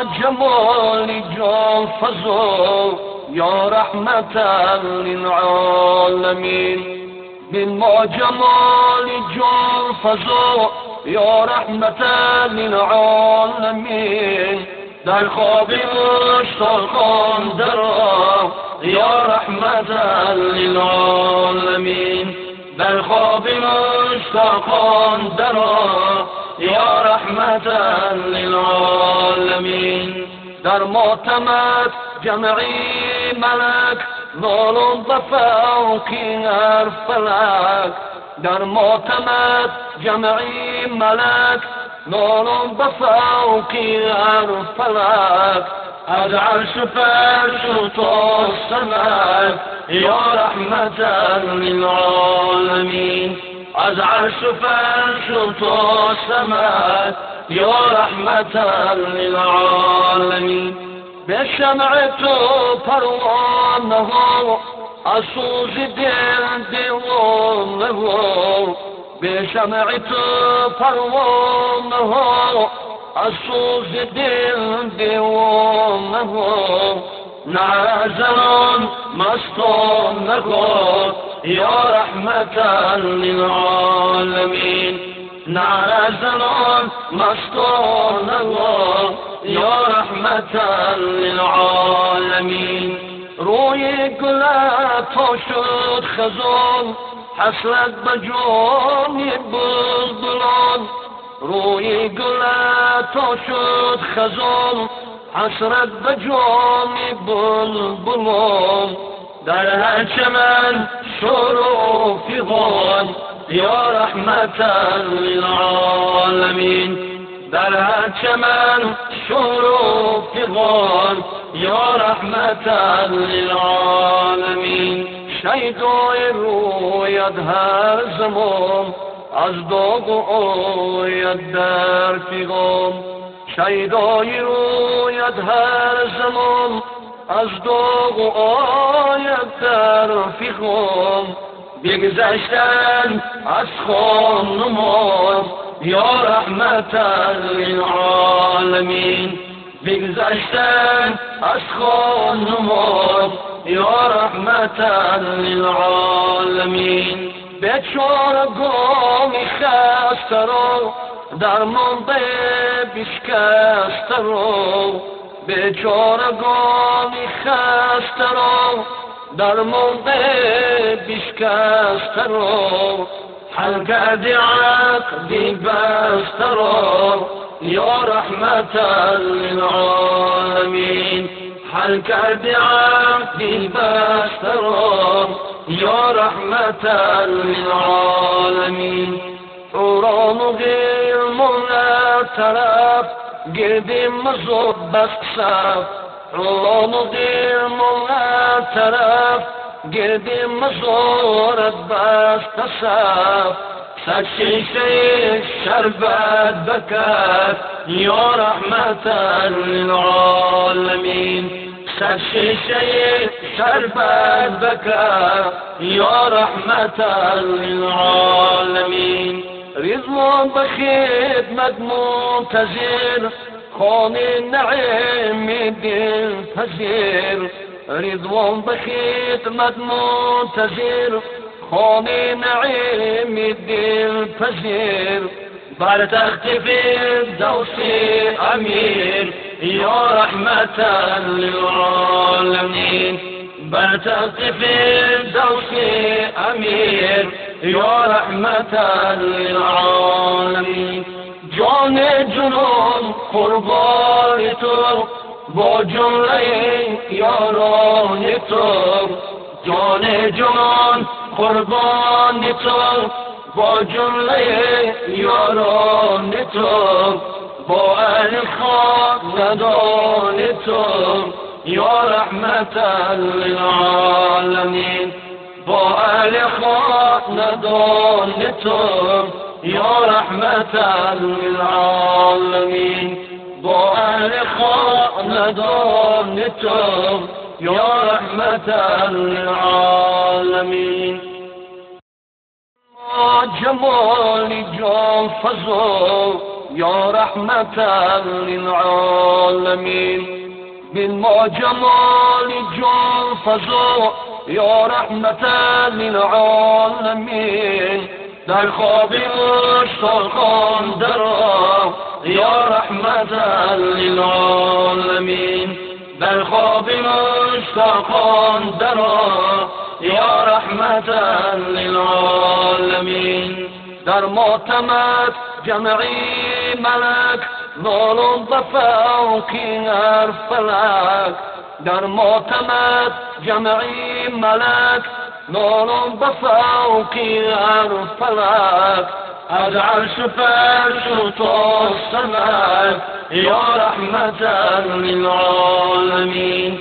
جمال جان فزا یا رحمتا للعالمین بما جمال جان فزا یا رحمتا للعالمین در خواب مشتاقان درآ یا رحمتا للعالمین در خواب مشتاقان درآ یا رحمتا للعالمین در ماتمت جمعی ملک ظالم بفوقی هر فلک در ماتمت جمعی ملک ظالم بفوقی هر فلک از عرش فرش تا سمک یا رحمتا للعالمین از عرش فرش تا سمک یا رحمتا للعالمین به شمع تو پروانه ها از سوز دل دیوانه ها به شمع تو پروانه ها از سوز دل دیوانه ها نعزان مستانه ها یا رحمتا للعالمین نعزان مستانه ها یا رحمتا للعالمین روی گلت تا شد خزان حسرت بجانی بلبلان روی گلت تا شد خزان حسرت بجانی بلبلان در هر چمن شروع فیغان یا رحمتا للعالمین در هر چمن شروع فیغان یا رحمتا للعالمین شیدای رویت هر زمان از داغ و آید در فیغان شیدای رویت هر زمان از داغ و آید در فیغان بگذشتن از خانمان یا رحمتا للعالمین بگذشتن از خانمان یا رحمتا للعالمین بیچارگانی خسته را درمانده بشکسته را بیچارگانی خسته را درمانده بشکسته را حل کردی عقدی بسته را یا رحمتا للعالمین حل کردی عقدی بسته را یا رحمتا للعالمین حوران و غلمان طرف گردی مزود بست صف حوران و غلمان طرف گردی مزورت بست صف صد شیشه شربت بکر یا رحمتا للعالمین صد شیشه شربت بکر یا رحمتا للعالمین رضوان بخدمت منتظر خان نعیم دل پذیر رضوان بخدمت منتظر خان نعیم دل پذیر بر تخت فردوس امیر یا رحمتا للعالمین بر تخت فردوس امیر یا رحمتا للعالمین جان جنون قربان تو با جمله یاران تو جان جنون قربان تو با جمله یاران تو با اهل خاندان تو یا رحمتا للعالمین با اهل خاندان تو یا رحمتا للعالمین با اهل خاندان تو یا رحمتا للعالمین جمال جان فزا یا رحمتا للعالمین للعالمين بالما جمال جان فضا یا رحمت للعالمین در خواب مشتاقان درآ یا رحمت للعالمین در خواب مشتاقان درآ یا رحمت للعالمین در ماتمت جمعی ملک نالون بفوقی هر فلک در ماتمت جمعی ملک نالون بفوقی هر فلک از عرش فرش تا سمک یا رحمت للعالمین